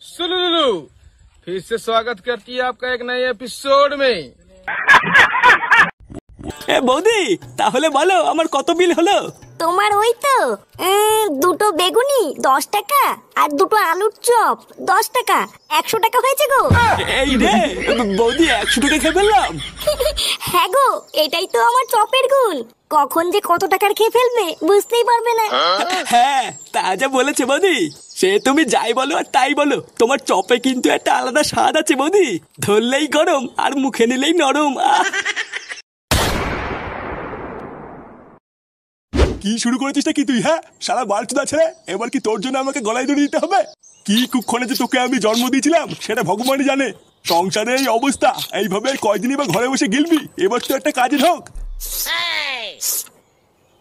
सुलुलु फिर से स्वागत करती है आपका एक नए एपिसोड में। বৌদি তাহলে বলো আমার কত বিল হলো? তোমার ওই তো দুটো বেগুনি 10 টাকা আর দুটো আলুর চপ 10 টাকা 100 টাকা হয়েছে গো। এই রে বৌদি 100 টাকা খেয়ে ফেললাম। হ্যাঁ গো, এটাই তো আমার চপের গুণ। কখন যে কত টাকার খেয়ে ফেলবে বুঝতেই পারবে না। হ্যাঁ তা যা বলেছে বৌদি, সে তুমি যাই বলো আর তাই বলো, তোমার চপে কিন্তু একটা আলাদা স্বাদ আছে বৌদি। ধরলেই গরম আর মুখে নিলেই নরম। কি শুরু করেছিস কি তুই? হ্যাঁ সারা বালচুদা ছেড়ে এবার কি তোর জন্য আমাকে গলায় দড়ি দিতে হবে? কি কুক্ষণে যে তোকে আমি জন্ম দিয়েছিলাম সেটা ভগবানই জানে। সংসারে এই অবস্থা, এইভাবে কয়দিনই বা ঘরে বসে গিলবি? এবার তো একটা কাজে ঢোক।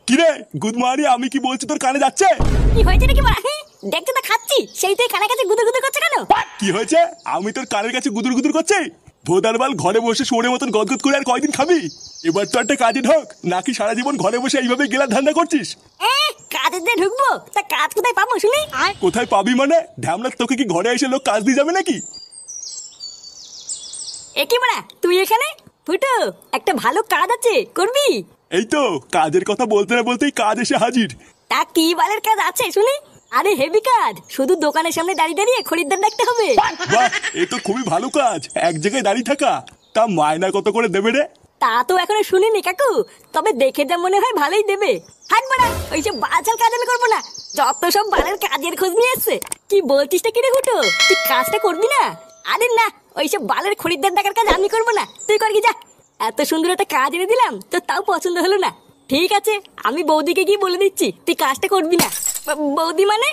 কিরে গুদমারি, আমি কি বলছি তোর কানে যাচ্ছে? কি হয়েছে নাকি বড়া? দেখতে তো খাচ্ছি, সেই তুই কানে কাছে গুদুর গুদুর করছে কেন? কি হয়েছে? আমি তোর কানের কাছে গুদুর গুদুর করছি? ভোদারবাল ঘরে বসে শুয়োরের মতন গদগদ করে আর কয়দিন খাবি? এবার তো একটা কাজে ঢোক, নাকি সারা জীবন ঘরে বসে এইভাবে গেলার ধান্দা করছিস? কাজে দিয়ে ঢুকবো তা কাজ কোথায় পাবো শুনি? কোথায় পাবি মানে? ঢ্যামলা তোকে কি ঘরে এসে লোক কাজ দিয়ে যাবে নাকি? একি বড়া তুই এখানে? ফুটো একটা ভালো কাজ আছে, করবি? এই তো কাজের কথা বলতে না বলতেই কাজ এসে হাজির। তা কি বালের কাজ আছে শুনি? আরে হেভি কাজ, শুধু দোকানের সামনে দাঁড়িয়ে দাঁড়িয়ে খরিদ্দার ডাকতে হবে। বাহ, এ তো খুবই ভালো কাজ, এক জায়গায় দাঁড়িয়ে থাকা। তা মায়না কত করে দেবে রে? তা তো এখনো শুনিনি কাকু, তবে দেখে যা মনে হয় ভালোই দেবে। হাট বাড়া, ওইসব বালছাল কাজ আমি করবো না। যত সব বালের কাজের খোঁজ নিয়ে এসছে। কি বলছিস কি রে হুটো, তুই কাজটা করবি না? আরে না, ওইসব বালের খরিদ্দার ডাকার কাজ আমি করবো না, তুই কর কি যা। এত সুন্দর একটা কাজ এনে দিলাম তো তাও পছন্দ হলো না। ঠিক আছে, আমি বৌদিকে গিয়ে বলে দিচ্ছি তুই কাজটা করবি না। বৌদি মানে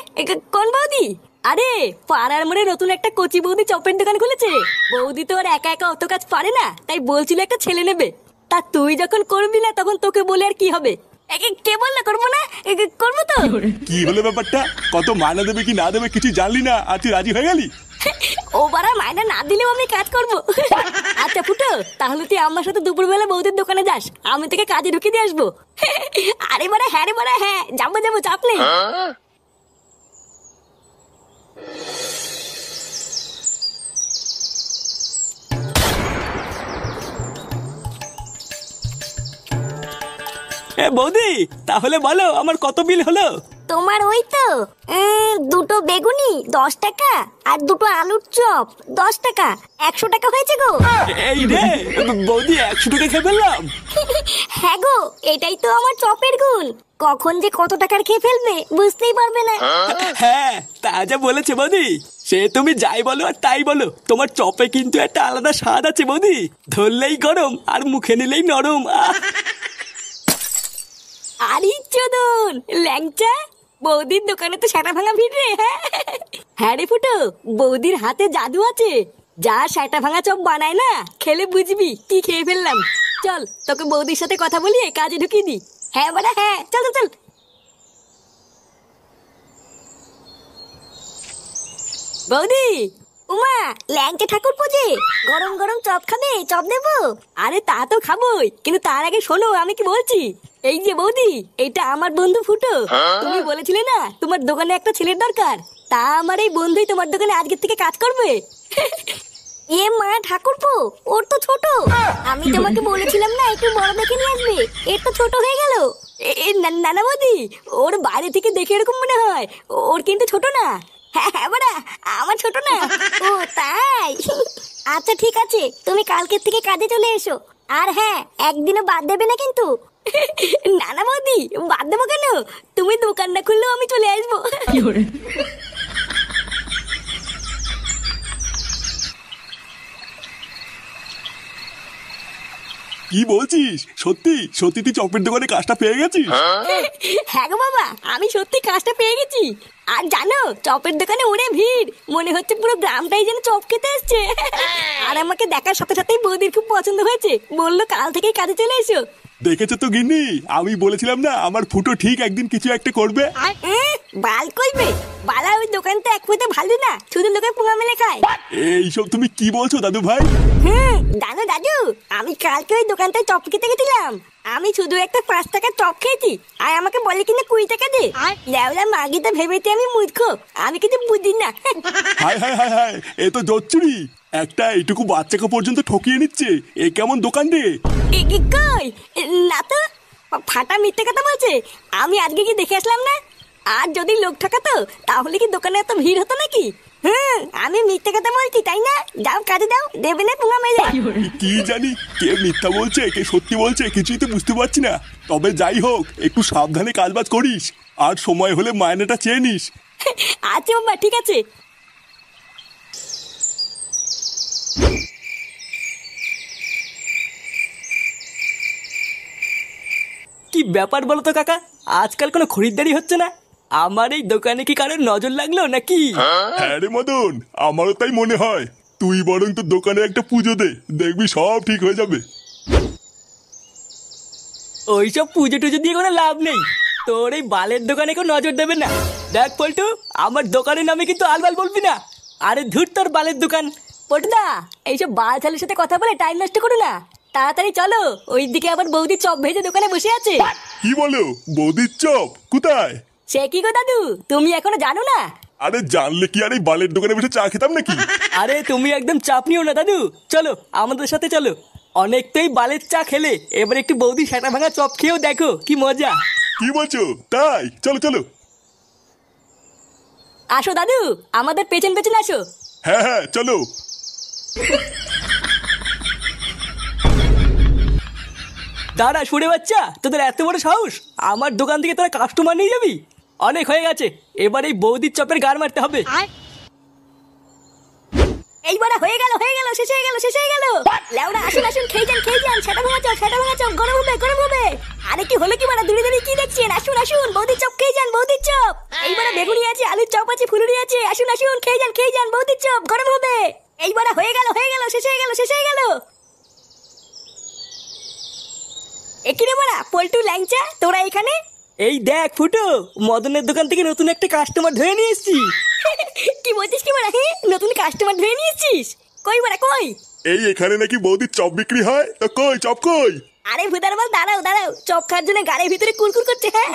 কোন বৌদি? আরে পাড়ার মোড়ে নতুন একটা কচি বৌদি চপের দোকান খুলেছে। বৌদি তো আর একা একা অত কাজ পারে না, তাই বলছিল একটা ছেলে নেবে। তা তুই যখন করবি না তখন তোকে বলে আর কি হবে? কে বললে করবো না? করবো তো। কি হলো ব্যাপারটা? কত মায়না দেবে কি না দেবে কিছু জানলি না আর তুই রাজি হয়ে গেলি? ও বাড়া, মায়না না দিলেও আমি কাজ করবো। আচ্ছা ফুটো, তাহলে তুই আমার সাথে দুপুরবেলা বৌদির দোকানে যাস, আমি তোকে কাজে ঢুকিয়ে দিয়ে আসবো। আরে বাড়া হ্যাঁ রে বাড়া, হ্যাঁ যাবো যাবো, চাপ নেই। বৌদি তাহলে বলো আমার কত বিল হলো? তোমার ওই তো দুটো বেগুনি 10 টাকা আর দুটো আলুর চপ 10 টাকা 100 টাকা হয়েছে গো। এই রে বৌদি 100 টাকা খেয়ে ফেললাম। হ্যাঁ গো, এটাই তো আমার চপের গুণ। কখন যে কত টাকার খেয়ে ফেলবে বুঝতেই পারবে না। হ্যাঁ তা যা বলেছে বৌদি, সে তুমি যাই বলো আর তাই বলো, তোমার চপে কিন্তু একটা আলাদা স্বাদ আছে বৌদি। ধরলেই গরম আর মুখে নিলেই নরম। আরে চোদন ল্যাংচা, বৌদির দোকানে তো সেটা ভাঙা ভিড় রে। হ্যাঁ রে ফুটো, বৌদির হাতে জাদু আছে। যা সেটা ভাঙা চপ বানায় না, খেলে বুঝবি কি খেয়ে ফেললাম। চল তোকে বৌদির সাথে কথা বলিয়ে কাজে ঢুকিয়ে দি। হ্যাঁ বাড়া হ্যাঁ, চল চল। বৌদি, উমা ল্যাংচা ঠাকুর পুজে গরম গরম চপ খাবে? চপ দেবো? আরে তা তো খাবোই, কিন্তু তার আগে শোনো আমি কি বলছি। এই যে বৌদি, এটা আমার বন্ধু ফুটো। তুমি বলেছিলে না তোমার দোকানে একটা ছেলের দরকার, তা আমার এই বন্ধুই তোমার দোকানে আজকের থেকে কাজ করবে। এ মা ঠাকুরপো, ওর তো ছোট। আমি তোমাকে বলেছিলাম না একটু বড় দেখে নিয়ে আসবে, এর তো ছোট হয়ে গেল। না বৌদি, ওর বাইরে থেকে দেখে এরকম মনে হয়, ওর কিন্তু ছোট না। হ্যাঁ বাড়া, আমার ছোট না। ও তাই? আচ্ছা ঠিক আছে, তুমি কালকের থেকে কাজে চলে এসো। আর হ্যাঁ, একদিনও বাদ দেবে না কিন্তু। না বৌদি, বাদ দেবো কেন? তুমি দোকান না খুললেও আমি চলে আসবো। কি বলছিস? সত্যি সত্যি তুই চপের দোকানে কাজটা পেয়ে গেছিস? হ্যাঁ গো বাবা, আমি সত্যি কাজটা পেয়ে গেছি। আর জানো চপের দোকানে ওরে ভিড়, মনে হচ্ছে পুরো গ্রামটাই যেন চপ খেতে এসছে। আর আমাকে দেখার সাথে সাথেই বৌদির খুব পছন্দ হয়েছে, বললো কাল থেকেই কাজে চলে এসো। দেখেছো তো গিন্নি, আমি বলেছিলাম না আমার ফুটো ঠিক একদিন কিছু একটা করবে। বাল কইবে বালা, ওই দোকানটা এক পয়সা ভালো না, শুধু লোকে পোঙা মেলে খায়। এইসব তুমি কি বলছো দাদু ভাই? জানো দাদু, আমি কালকে ওই দোকানটায় চপ খেতে গেছিলাম। আমি শুধু একটা 5 টাকার চপ খেয়েছি আর আমাকে বলে কিনা 20 টাকা দে। লেওলা মাগিটা ভেবেতে আমি মূর্খ, আমি কিছু বুঝি না। হায় হায় হায় হায়, এ তো জোচ্চুরি। একটা এইটুকু বাচ্চাকে পর্যন্ত ঠকিয়ে নিচ্ছে, এ কেমন দোকান রে? কই না তো, ফাটা মিথ্যে কথা বলছে। আমি আজকে কি দেখে আসলাম না? আর যদি লোক ঠকাতো তাহলে কি দোকানে এত ভিড় হতো নাকি? আমি মিথ্যে কথা বলছি তাই না? যাও কাজে দাও, দেবে না পুঙ্গা মেলে। কি জানি কে মিথ্যা বলছে কে সত্যি বলছে কিছুই তো বুঝতে পারছি না। তবে যাই হোক, একটু সাবধানে কাজবাজ করিস, আর সময় হলে মাইনেটা চেয়ে নিস। আচ্ছা বাবা, ঠিক আছে। কি ব্যাপার বলো তো কাকা, আজকাল কোনো খরিদ্দারি হচ্ছে না। আমার এই দোকানে কি কারোর নজর লাগলো নাকি? হ্যাঁ রে মদন, আমারও তাই মনে হয়। তুই বরং তোর দোকানে একটা পুজো দে, দেখবি সব ঠিক হয়ে যাবে। ওইসব পুজো টুজো দিয়ে কোনো লাভ নেই, তোর এই বালের দোকানে কেউ নজর দেবে না। দেখ পল্টু, আমার দোকানের নামে কিন্তু আলবাল বলবি না। আরে ধুর তোর বালের দোকান। পটুদা, এইসব বাল ছেলের সাথে কথা বলে টাইম নষ্ট করো না, তাড়াতাড়ি চলো। ওইদিকে আবার বৌদি চপ ভেজে দোকানে বসে আছে। কি বলো, বৌদির চপ কোথায়? সে কি গো দাদু, তুমি এখনো জানো না? আরে জানলে কি আর এই বালের দোকানে বসে চা খেতাম নাকি? আরে তুমি একদম চাপ নিও না দাদু, চলো আমাদের সাথে চলো। অনেকটাই বালের চা খেলে, এবার একটু বৌদি সেটা ভাঙা চপ খেয়েও দেখো কি মজা। কি বলছো? তাই চলো চলো। আসো দাদু, আমাদের পেছন পেছন আসো। হ্যাঁ হ্যাঁ চলো। দাঁড়া সুরে বাচ্চা, তোদের এত বড় সাহস আমার দোকান থেকে তোরা কাস্টমার নিয়ে যাবি? অনেক হয়ে গেছে, এবার এই বৌদির চপের গার মারতে হবে। এইবার হয়ে গেল শেষ হয়ে গেল শেষ হয়ে গেল। লেওড়া আসুন আসুন, খেয়ে যান সেটা ভাঙা চপ গরম হবে গরম হবে। আরে কি হলো কি বাড়া, দূরে দূরে কি দেখছেন? আসুন আসুন, বৌদির চপ খেয়ে যান, বৌদির চপ। এইবার বেগুনি আছে, আলুর চপ আছে, ফুলুরি আছে। আসুন আসুন, খেয়ে যান, বৌদির চপ গরম হবে। এইবার হয়ে গেল শেষ হয়ে গেল। একিরে বাড়া পল্টু ল্যাংচা, তোরা এখানে? এই দেখ ফুটো, মদনের দোকান থেকে নতুন একটা কাস্টমার ধরে নিয়ে এসেছি। কি বলছিস কি বাড়া? নতুন কাস্টমার ধরে নিয়েছিস? কই বাড়া কই? এই এখানে নাকি বৌদির চপ বিক্রি হয়, তো কই চপ কই? আরে ভুদার বল, দাঁড়াও, চপ খাওয়ার জন্য গাড়ির ভিতরে কুরকুর করছে। হ্যাঁ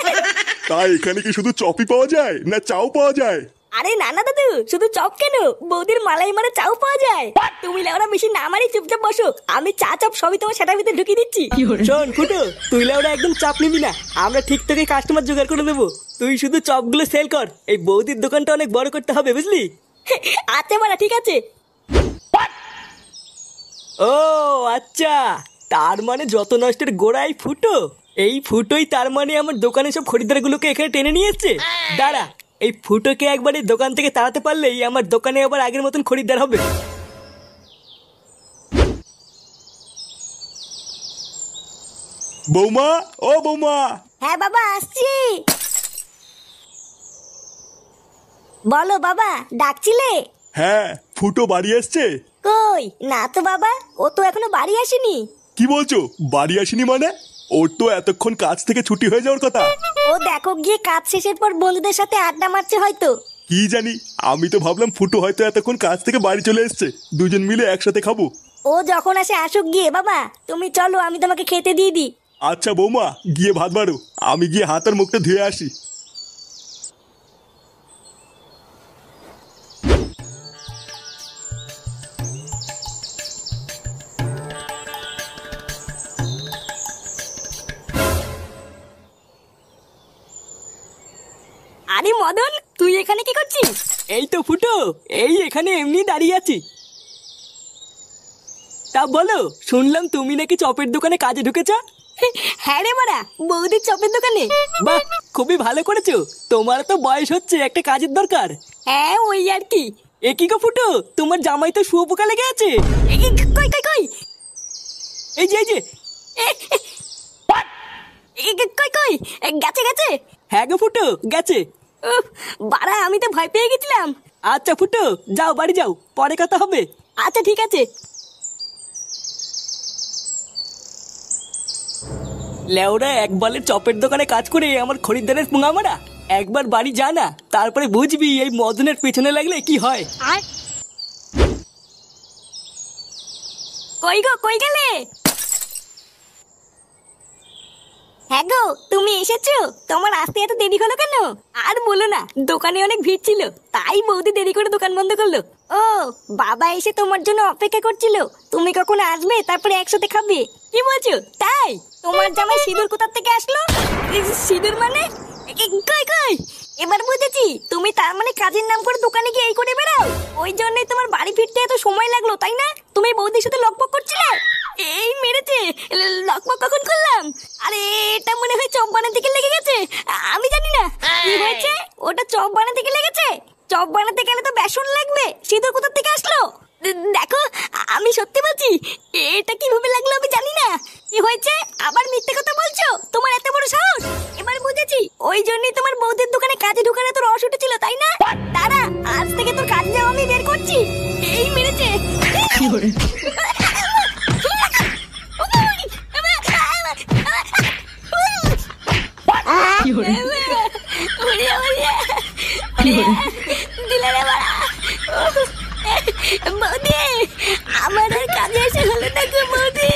তাই এখানে কি শুধু চপই পাওয়া যায় না চাও পাওয়া যায়? আরে না না দাদু, শুধু চপ কেন, বৌদির মালাই মারা চাও পাওয়া যায়। তুমি লেওরা বেশি না মারি চুপচাপ বসো, আমি চা চপ সবই তোমার সেটার ভিতরে ঢুকিয়ে দিচ্ছি। শোন ফুটো, তুই ওরা একদম চাপ নিবি না, আমরা ঠিক তোকে কাস্টমার জোগাড় করে দেবো। তুই শুধু চপগুলো সেল কর, এই বৌদির দোকানটা অনেক বড় করতে হবে বুঝলি? আচ্ছা বাড়া, ঠিক আছে। ও আচ্ছা, তার মানে যত নষ্টের গোড়াই ফুটো। এই ফুটোই তার মানে আমার দোকানে সব খরিদ্দারগুলোকে এখানে টেনে নিয়ে এসছে। দাঁড়া, এই ফুটোকে একবার এই দোকান থেকে তাড়াতে পারলেই আমার দোকানে আবার আগের মতন খরিদ্দার হবে। বৌমা, ও বৌমা। হ্যাঁ বাবা, আসছি। বলো বাবা, ডাকছিলে? হ্যাঁ, ফুটো বাড়ি আসছে? কই না তো বাবা, ও তো এখনো বাড়ি আসেনি। কি বলছো, বাড়ি আসেনি মানে? ওর তো এতক্ষণ কাজ থেকে ছুটি হয়ে যাওয়ার কথা। ও দেখো গিয়ে কাজ শেষের পর বন্ধুদের সাথে আড্ডা মারছে হয়তো। কি জানি, আমি তো ভাবলাম ফুটো হয়তো এতক্ষণ কাজ থেকে বাড়ি চলে এসছে, দুজন মিলে একসাথে খাবো। ও যখন আসে আসুক গিয়ে, বাবা তুমি চলো, আমি তোমাকে খেতে দিয়ে দিই। আচ্ছা বৌমা, গিয়ে ভাত বাড়ো, আমি গিয়ে হাত আর মুখটা ধুয়ে আসি। আরে মদন, তুই এখানে কি করছিস? এই তো ফুটো, এই এখানে এমনি দাঁড়িয়ে আছি। তা বলো, শুনলাম তুমি নাকি চপের দোকানে কাজে ঢুকেছ? হ্যাঁ রে মারা, বৌদির চপের দোকানে। বাহ, খুবই ভালো করেছো। তোমার তো বয়স হচ্ছে, একটা কাজের দরকার। হ্যাঁ ওই আর কি। এ কি গো ফুটো, তোমার জামাই তো শুয়োপোকা লেগে আছে। কই কই কই, এই যে কই কই, গেছে গেছে। হ্যাঁ গো ফুটো, গেছে। উফ, বাড়া আমি তো ভয় পেয়ে গেছিলাম। আচ্ছা ফুটো, যাও বাড়ি যাও, পরে কথা হবে। আচ্ছা ঠিক আছে। লেওরা এক বালের চপের দোকানে কাজ করে আমার খরিদ্দারের পুঙা মারা। একবার বাড়ি যা না, তারপরে বুঝবি এই মদনের পেছনে লাগলে কি হয়। কই গো, কই গেলে? হ্যাঁ গো, তুমি এসেছো? তোমার আসতে এত দেরি হলো কেন? আর বলো না, দোকানে অনেক ভিড় ছিল, তাই বৌদি দেরি করে দোকান বন্ধ করলো। ও, বাবা এসে তোমার জন্য অপেক্ষা করছিল, তুমি কখন আসবে তারপরে একসাথে খাবে। কি বলছো? তাই? তোমার জামাই সিঁদুর কোথা থেকে আসলো? সিঁদুর মানে? কই কই, এবার বুঝেছি, তুমি তার মানে কাজের নাম করে দোকানে গিয়ে এই করে বেড়াও। ওই জন্যই তোমার বাড়ি ফিরতে এত সময় লাগলো, তাই না? তুমি বৌদির সাথে লকপক করছিলে। এই মেরেছে। লকপক কখন করলাম? আরে এটা মনে হয় চপ বানাতে গিয়ে লেগে গেছে। আমি জানি না কি হয়েছে। ওটা চপ বানাতে গিয়ে লেগেছে। চপ বানাতে গেলে তো বেসন লাগবে, সিঁদুর কোথা থেকে আসলো? দেখো, আমি সত্যি বলছি, এটা কিভাবে লাগলো আমি জানি না। কি হয়েছে? আবার মিথ্যে কথা বলছো? তোমার এত বড় সাহস! এবার বুঝেছি, ওই জন্যই তোমার বৌদির দোকানে কাজে ঢুকানো তো রস উঠেছিল, তাই না? দাঁড়া, আজ থেকে তোর কাজ যাও আমি বের করছি। এই মেরেছে। বৌদি, আমার আর কাজে এসে হলো না গো বৌদি।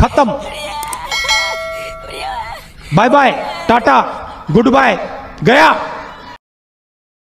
खत्म। Bye bye, tata, goodbye, गया।